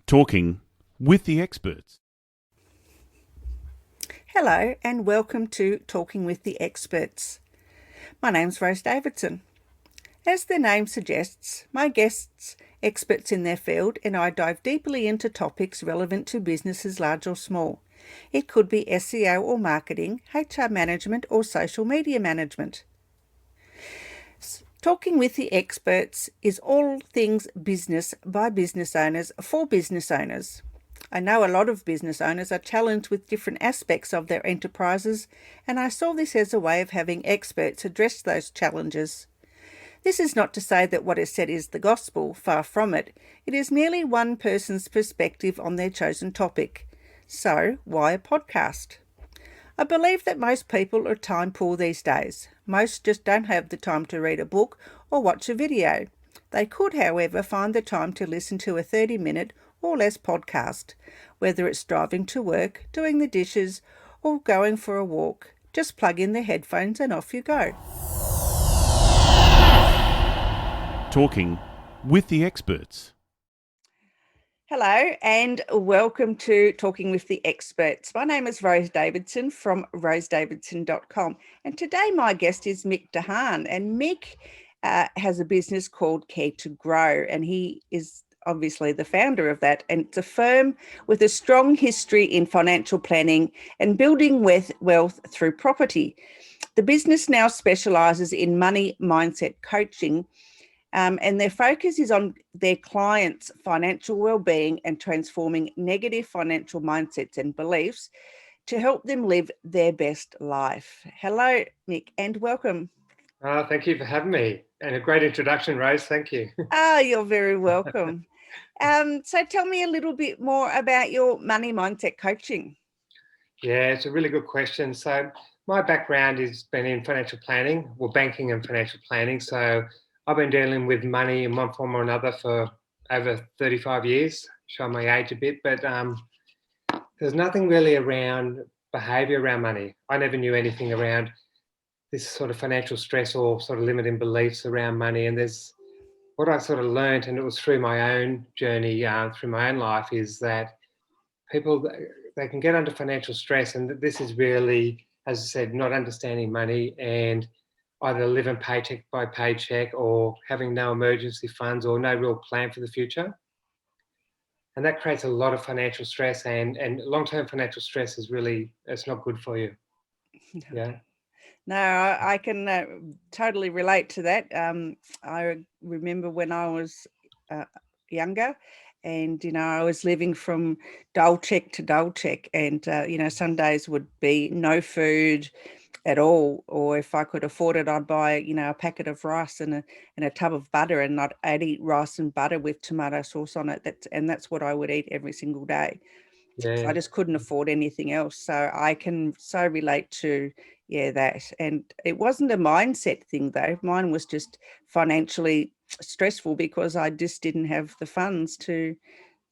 Talking with the experts. Hello and welcome to Talking with the Experts. My name's Rose Davidson. As the name suggests, my guests, experts in their field, and I dive deeply into topics relevant to businesses large or small. It could be SEO or marketing, HR management or social media management. Talking with the Experts is all things business by business owners for business owners. I know a lot of business owners are challenged with different aspects of their enterprises, and I saw this as a way of having experts address those challenges. This is not to say that what is said is the gospel, far from it. It is merely one person's perspective on their chosen topic. So, why a podcast? I believe that most people are time poor these days. Most just don't have the time to read a book or watch a video. They could, however, find the time to listen to a 30-minute or less podcast, whether it's driving to work, doing the dishes, or going for a walk. Just plug in the headphones and off you go. Talking with the experts. Hello and welcome to Talking with the Experts. My name is Rose Davidson from rosedavidson.com, and today my guest is Mick Haan, and Mick has a business called Care to Grow, and he is obviously the founder of that, and it's a firm with a strong history in financial planning and building wealth through property. The business now specialises in money mindset coaching, and their focus is on their clients' financial well-being and transforming negative financial mindsets and beliefs to help them live their best life. Hello, Mick, and welcome. Thank you for having me, and a great introduction, Rose. Thank you. You're very welcome. So tell me a little bit more about your money mindset coaching. Yeah, it's a really good question. So my background has been in financial planning, banking and financial planning. So I've been dealing with money in one form or another for over 35 years, showing my age a bit, but there's nothing really around behavior around money. I never knew anything around this sort of financial stress or sort of limiting beliefs around money. And there's what I sort of learned, and it was through my own journey, through my own life, is that people, they can get under financial stress. And this is really, as I said, not understanding money and either living paycheck by paycheck or having no emergency funds or no real plan for the future. And that creates a lot of financial stress, and long-term financial stress is really, it's not good for you. Yeah. No, I can totally relate to that. I remember when I was younger, and I was living from dole check to dole check, and some days would be no food at all, or if I could afford it, I'd buy a packet of rice and a tub of butter, and I'd eat rice and butter with tomato sauce on it. That's what I would eat every single day. Yeah. So I just couldn't afford anything else. So I can so relate to that. And it wasn't a mindset thing though. Mine was just financially stressful because I just didn't have the funds to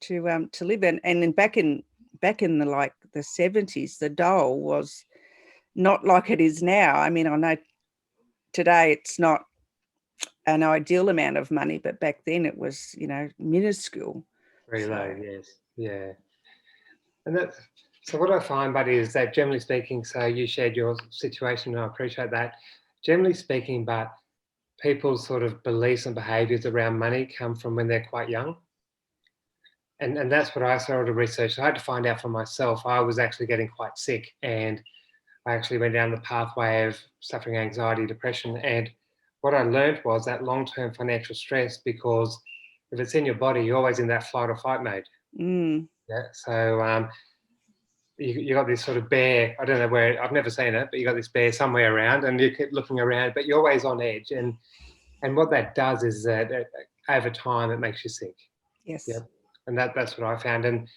live in. And then back in the the 70s, the dole was not like it is now. I mean, I know today it's not an ideal amount of money, but back then it was, minuscule. Very low, yes. Yeah. And so what I find, buddy, is that generally speaking, so you shared your situation, and I appreciate that. Generally speaking, but people's sort of beliefs and behaviours around money come from when they're quite young. And that's what I started to research. I had to find out for myself. I was actually getting quite sick, and I actually went down the pathway of suffering anxiety, depression. And what I learned was that long-term financial stress, because if it's in your body, you're always in that flight or fight mode. Mm. Yeah. So you got this sort of bear, I don't know where, I've never seen it, but you got this bear somewhere around, and you keep looking around, but you're always on edge. And what that does is that over time, it makes you sick. Yes. Yep. And that's what I found. And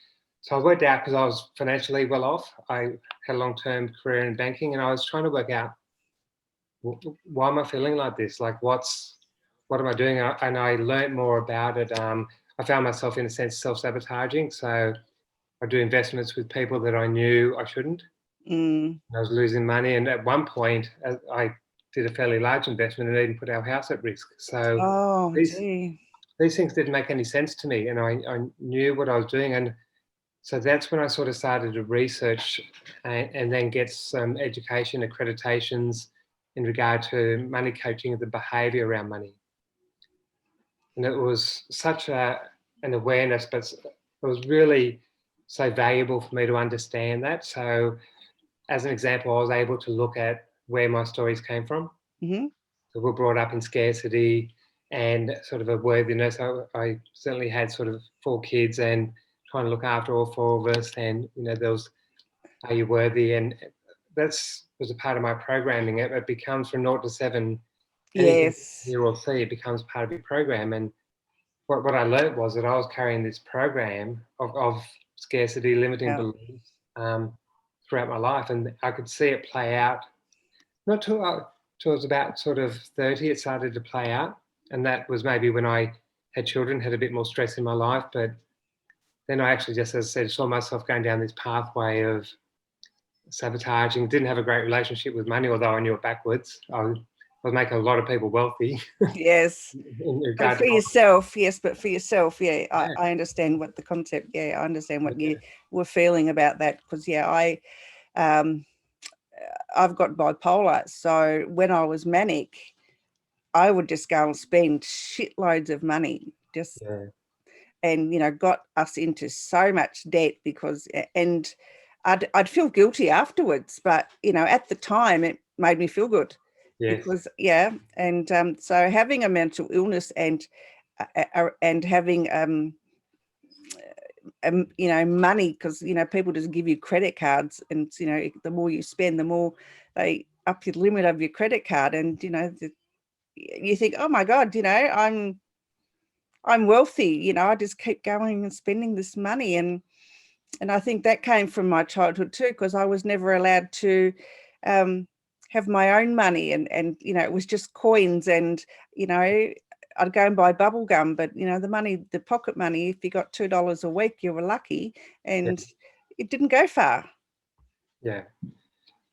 so I worked out, because I was financially well off. I had a long-term career in banking, and I was trying to work out, why am I feeling like this? Like, what am I doing? And I learned more about it. I found myself, in a sense, self-sabotaging. So I do investments with people that I knew I shouldn't. Mm. I was losing money. And at one point, I did a fairly large investment and even put our house at risk. So these things didn't make any sense to me, and I knew what I was doing. And so that's when I sort of started to research and then get some education accreditations in regard to money coaching and the behaviour around money. And it was such an awareness, but it was really so valuable for me to understand that. So as an example, I was able to look at where my stories came from. Mm-hmm. So we're brought up in scarcity and sort of a worthiness. I certainly had sort of 4 kids and trying to look after all 4 of us. And, there was, are you worthy? And that's was a part of my programming. It becomes from 0 to 7. Anything Yes. you will see, it becomes part of your program. And what I learned was that I was carrying this program of scarcity, limiting beliefs throughout my life. And I could see it play out, not till I was about sort of 30, it started to play out. And that was maybe when I had children, had a bit more stress in my life. But then I actually, just as I said, saw myself going down this pathway of sabotaging, didn't have a great relationship with money, although I knew it backwards. I was making a lot of people wealthy. Yes. But for yourself, yeah, Yeah. I understand what the concept, I understand what you were feeling about that, because, I've got bipolar. So when I was manic, I would just go and spend shitloads of money, and, got us into so much debt because, and I'd feel guilty afterwards, but, at the time it made me feel good. Yes. Because, and so having a mental illness and having, money, because, people just give you credit cards, and, the more you spend, the more they up your limit of your credit card. And, you think, oh my God, I'm wealthy, I just keep going and spending this money. And I think that came from my childhood too, because I was never allowed to have my own money, and it was just coins, and I'd go and buy bubble gum, but the pocket money, if you got $2 a week, you were lucky, and it didn't go far. Yeah.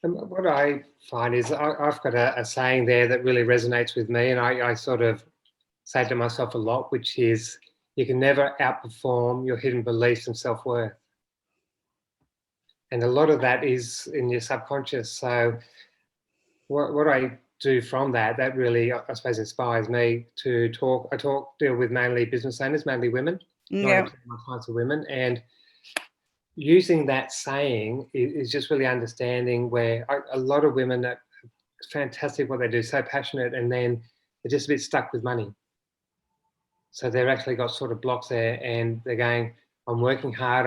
And what I find is I've got a saying there that really resonates with me, and I sort of say to myself a lot, which is, you can never outperform your hidden beliefs and self-worth. And a lot of that is in your subconscious. So what I do from that really, I suppose, inspires me to talk. I deal with mainly business owners, mainly women. 90% of my clients are women. And using that saying is just really understanding where a lot of women are fantastic what they do, so passionate, and then they're just a bit stuck with money. So they've actually got sort of blocks there, and they're going, I'm working hard,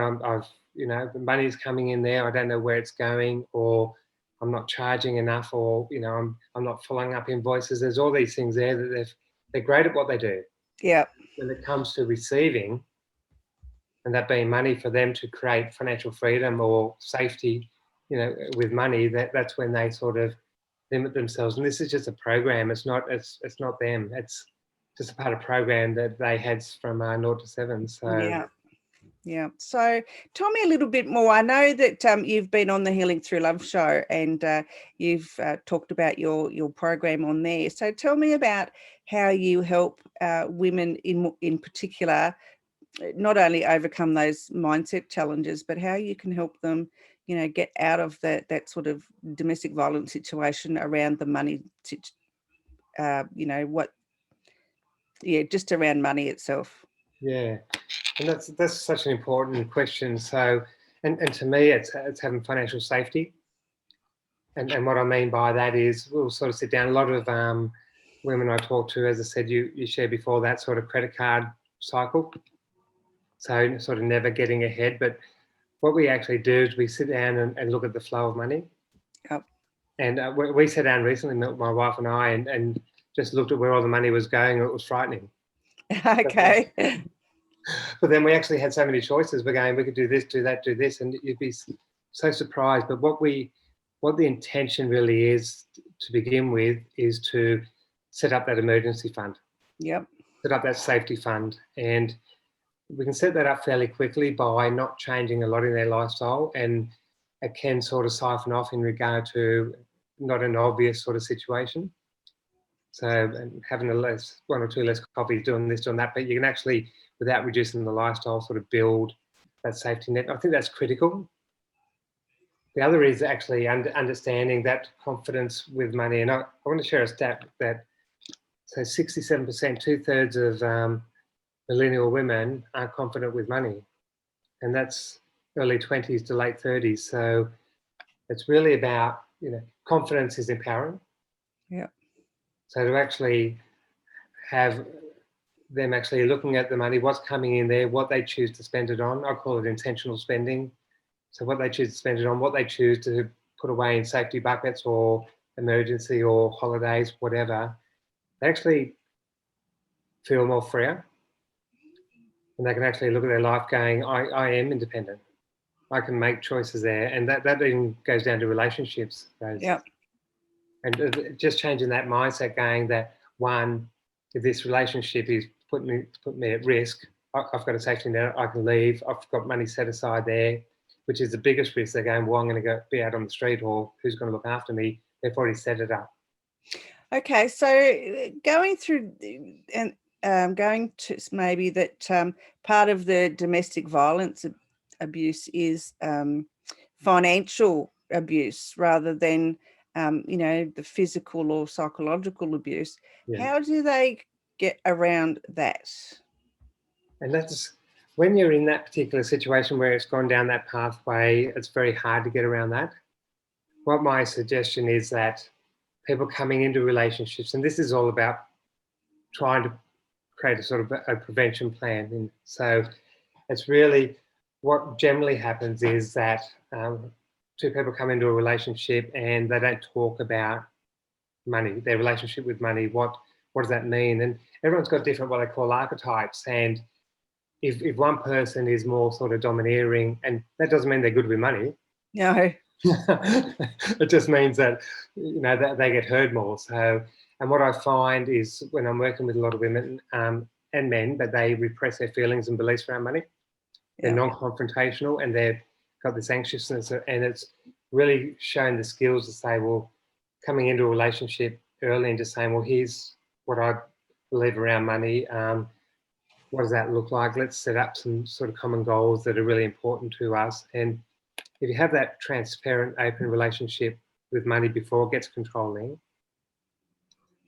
the money's coming in there, I don't know where it's going, or I'm not charging enough, or, I'm not following up invoices. There's all these things there that they're great at what they do. Yeah. When it comes to receiving, and that being money for them to create financial freedom or safety, with money, that's when they sort of limit themselves. And this is just a program. It's not them. It's just a part of program that they had from 0 to 7. So yeah. So tell me a little bit more. I know that you've been on the Healing Through Love show, and you've talked about your program on there. So tell me about how you help women in particular not only overcome those mindset challenges, but how you can help them, get out of that sort of domestic violence situation around the money, just around money itself. Yeah, and that's such an important question. So, and to me, it's having financial safety. And what I mean by that is, we'll sort of sit down. A lot of women I talk to, as I said, you shared before, that sort of credit card cycle. So sort of never getting ahead. But what we actually do is we sit down and look at the flow of money. Yep. And we sat down recently, my wife and I, and just looked at where all the money was going. It was frightening. Okay. But then we actually had so many choices. We're going, we could do this, do that, do this, and you'd be so surprised. But what the intention really is to begin with is to set up that emergency fund. Yep. Set up that safety fund, and we can set that up fairly quickly by not changing a lot in their lifestyle, and it can sort of siphon off in regard to not an obvious sort of situation. So and having one or two less coffees, doing this, doing that, but you can actually, without reducing the lifestyle, sort of build that safety net. I think that's critical. The other is actually understanding that confidence with money. And I want to share a stat that, so 67%, 2/3 of millennial women aren't confident with money. And that's early 20s to late 30s. So it's really about, confidence is empowering. Yeah. So to actually have them actually looking at the money, what's coming in there, what they choose to spend it on. I call it intentional spending. So what they choose to spend it on, what they choose to put away in safety buckets or emergency or holidays, whatever, they actually feel more freer. And they can actually look at their life going, I am independent. I can make choices there. And that even goes down to relationships. Yeah. And just changing that mindset, going that, one, if this relationship is putting me at risk, I've got a safety net, I can leave, I've got money set aside there, which is the biggest risk. They're going, well, I'm going to be out on the street, or who's going to look after me? They've already set it up. Okay, so going through and going to maybe that part of the domestic violence abuse is financial abuse rather than the physical or psychological abuse. Yeah. How do they get around that? And that's when you're in that particular situation where it's gone down that pathway, it's very hard to get around that. What my suggestion is that people coming into relationships, and this is all about trying to create a sort of a prevention plan. And so it's really, what generally happens is that two people come into a relationship and they don't talk about money, their relationship with money. What does that mean? And everyone's got different, what they call archetypes. And if one person is more sort of domineering, and that doesn't mean they're good with money. No. It just means that, that they get heard more. So, and what I find is when I'm working with a lot of women and men, that they repress their feelings and beliefs around money. They're non-confrontational, and they've got this anxiousness, and it's really showing the skills to say, well, coming into a relationship early and just saying, well, here's what I believe around money. What does that look like? Let's set up some sort of common goals that are really important to us. And if you have that transparent, open relationship with money before it gets controlling,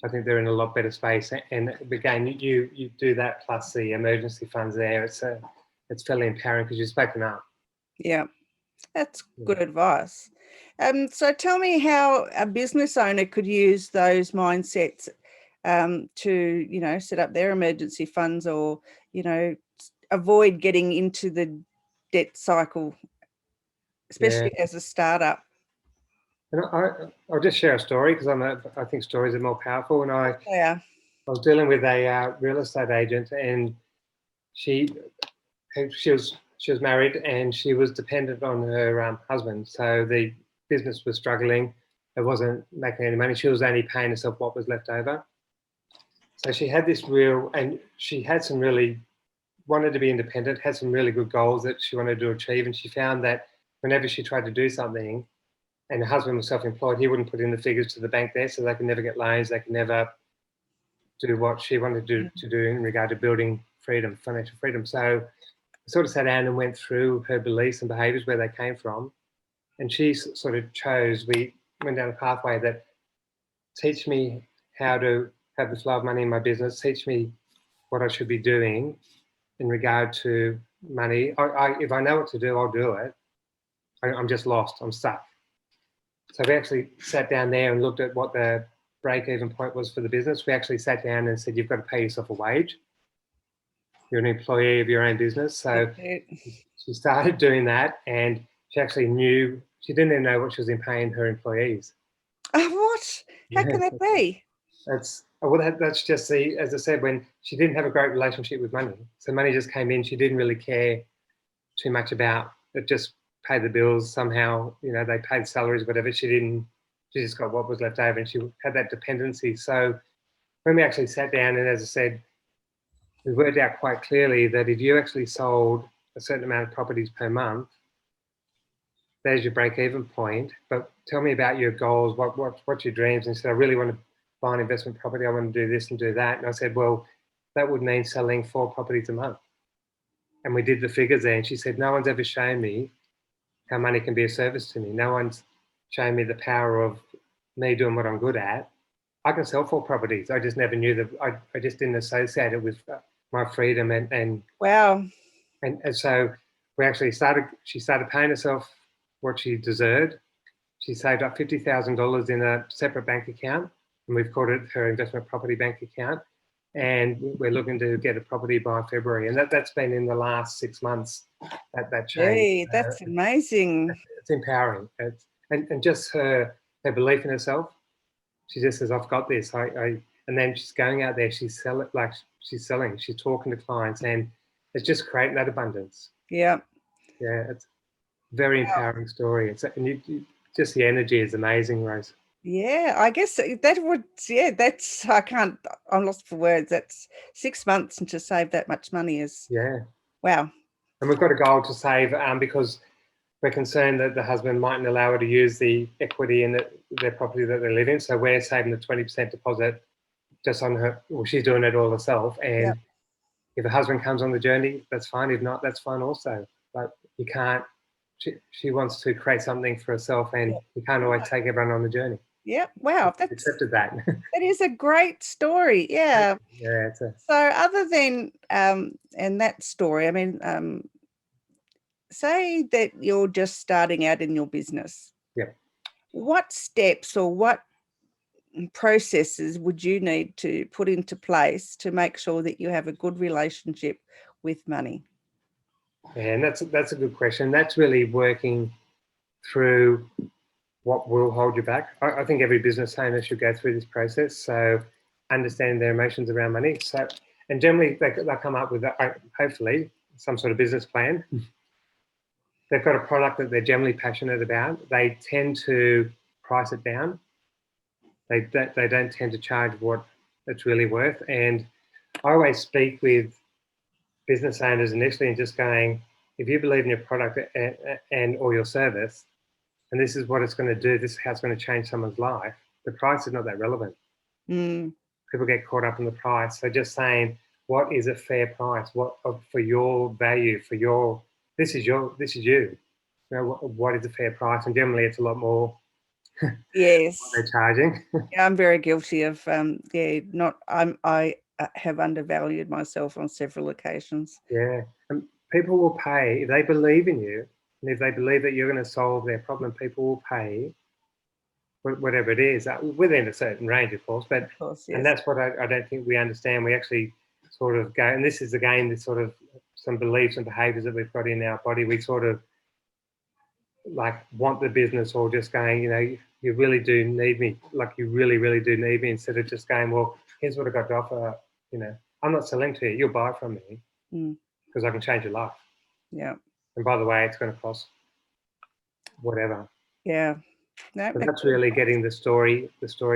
I think they're in a lot better space. And again, you do that plus the emergency funds there. It's fairly empowering because you've spoken up. Yeah, that's good advice. So tell me how a business owner could use those mindsets to, set up their emergency funds or, avoid getting into the debt cycle, especially as a startup. And I'll just share a story because I think stories are more powerful. And I was dealing with a real estate agent, and she was married, and she was dependent on her husband. So the business was struggling. It wasn't making any money. She was only paying herself what was left over. So she had this and she had some really, wanted to be independent, had some really good goals that she wanted to achieve. And she found that whenever she tried to do something, and her husband was self-employed, he wouldn't put in the figures to the bank there, so they could never get loans. They could never do what she wanted to do in regard to building freedom, financial freedom. So I sort of sat down and went through her beliefs and behaviours, where they came from. And she sort of we went down a pathway that teach me how to have the flow of money in my business, teach me what I should be doing in regard to money. If I know what to do, I'll do it. I'm just lost. I'm stuck. So we actually sat down there and looked at what the break-even point was for the business. We actually sat down and said, you've got to pay yourself a wage. You're an employee of your own business. So she started doing that, and she actually knew, she didn't even know what she was paying her employees. What? How can that be? That's just as I said, when she didn't have a great relationship with money. So money just came in. She didn't really care too much about it, just pay the bills somehow, they paid salaries, whatever. She just got what was left over, and she had that dependency. So when we actually sat down, and as I said, we worked out quite clearly that if you actually sold a certain amount of properties per month, there's your break-even point. But tell me about your goals. What's your dreams? And she said, I really want to buy an investment property. I want to do this and do that. And I said, well, that would mean selling 4 properties a month. And we did the figures there. And she said, no one's ever shown me how money can be a service to me. No one's shown me the power of me doing what I'm good at. I can sell 4 properties. I just never knew that. I just didn't associate it with my freedom and Wow. and so she started paying herself what she deserved. She saved up $50,000 in a separate bank account, and we've called it her investment property bank account. And we're looking to get a property by February, and that's been in the last 6 months. That changed. Hey, that's amazing. It's empowering. And just her belief in herself. She just says, "I've got this." And then she's going out there. She's selling. She's talking to clients, and it's just creating that abundance. Yeah. Yeah, it's a very empowering story. Just the energy is amazing, Rose. Yeah, I guess that would, I'm lost for words. That's 6 months, and to save that much money is, wow. And we've got a goal to save because we're concerned that the husband mightn't allow her to use the equity in their property that they live in. So we're saving the 20% deposit just on her. Well, she's doing it all herself. And if the husband comes on the journey, that's fine. If not, that's fine also. But you can't, she wants to create something for herself, and you can't always take everyone on the journey. Yeah, wow. That's accepted that. That is a great story. Yeah. Yeah. So other than, and that story, I mean, say that you're just starting out in your business. Yeah. What steps or what processes would you need to put into place to make sure that you have a good relationship with money? Yeah, and that's a good question. That's really working through what will hold you back. I think every business owner should go through this process. So understanding their emotions around money. So, and generally they'll come up with, hopefully, some sort of business plan. They've got a product that they're generally passionate about. They tend to price it down. They don't tend to charge what it's really worth. And I always speak with business owners initially and just going, if you believe in your product and or your service, and this is what it's going to do, this is how it's going to change someone's life, the price is not that relevant. People get caught up in the price. So just saying, what is a fair price? What for your value, for your, this is you. You know, what is a fair price? And generally it's a lot more. Yes. What they're charging. Yeah, I'm very guilty of, I have undervalued myself on several occasions. Yeah. And people will pay if they believe in you, and if they believe that you're going to solve their problem, people will pay whatever it is, within a certain range, of course. But of course, yes. And that's what I don't think we understand. We actually sort of go, and this is again this sort of some beliefs and behaviours that we've got in our body. We sort of like want the business, or just going, you know, you really do need me, like you really, really do need me, instead of just going, well, here's what I got to offer. You know, I'm not selling to you. You'll buy from me because I can change your life. Yeah. And by the way, it's going to cost whatever. Yeah. No, but that's really getting the story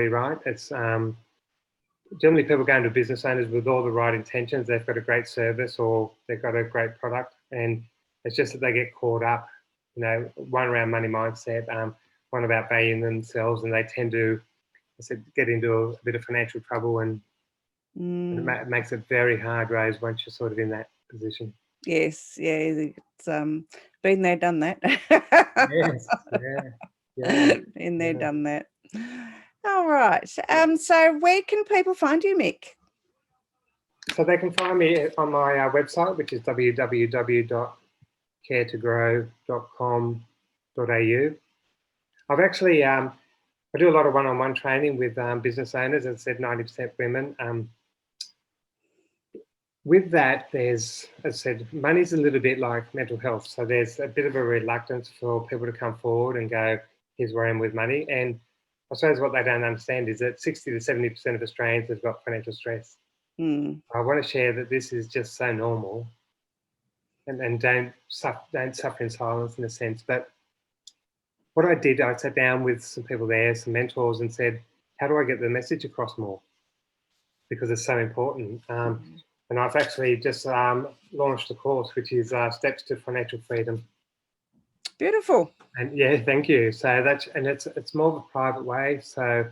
right. It's generally people go into business owners with all the right intentions. They've got a great service or they've got a great product, and it's just that they get caught up, you know, one around money mindset, one about valuing themselves, and they tend to, get into a bit of financial trouble, and it makes it very hard, Rose, once you're sort of in that position. Yes, yeah, it's been there, done that. Yes, yeah. Been there, done that. All right. So where can people find you, Mick? So they can find me on my website, which is www.caretogrow.com.au. I've actually, I do a lot of one-on-one training with business owners, as I said, 90% women. With that, there's, as I said, money's a little bit like mental health. So there's a bit of a reluctance for people to come forward and go, here's where I am with money. And I suppose what they don't understand is that 60 to 70% of Australians have got financial stress. I want to share that this is just so normal, and don't suffer in silence in a sense. But what I did, I sat down with some people there, some mentors, and said, how do I get the message across more? Because it's so important. And I've actually just launched a course, which is Steps to Financial Freedom. Beautiful. And yeah, thank you. So it's more of a private way. So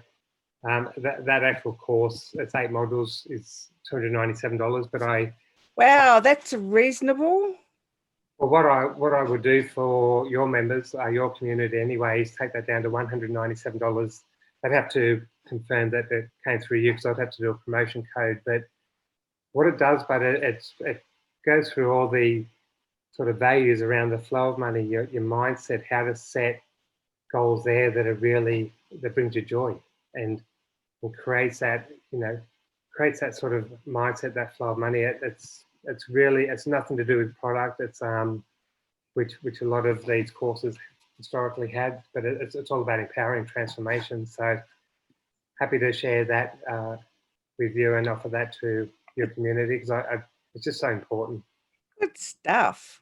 That actual course, it's 8 modules, is $297. But Wow, that's reasonable. well, what I would do for your members, your community anyway, is take that down to $197. They'd have to confirm that it came through you, because I'd have to do a promotion code. But what it does, but it goes through all the sort of values around the flow of money, your mindset, how to set goals there that are really, that brings you joy and creates that, creates that sort of mindset, that flow of money. It's really, it's nothing to do with product. It's which a lot of these courses historically had, but it's all about empowering transformation. So happy to share that with you and offer that to your community, because it's just so important. Good stuff.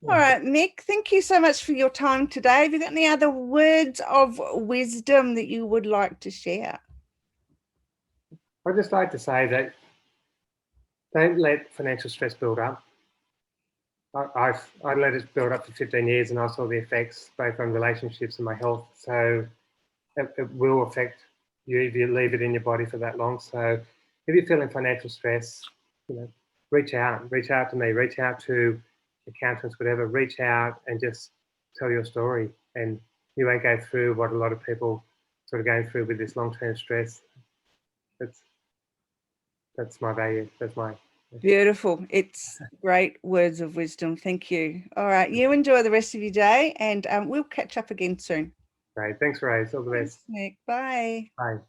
All right, Mick, thank you so much for your time today. Have you got any other words of wisdom that you would like to share? I'd just like to say that don't let financial stress build up. I let it build up for 15 years, and I saw the effects both on relationships and my health. So it will affect you if you leave it in your body for that long. So if you're feeling financial stress, reach out to me, reach out to accountants, whatever, reach out and just tell your story, and you won't go through what a lot of people sort of going through with this long-term stress. That's my value. That's my... Beautiful. It's great words of wisdom. Thank you. All right. You enjoy the rest of your day, and we'll catch up again soon. Great. Thanks, Ray. All the best. Thanks, Mick. Bye. Bye.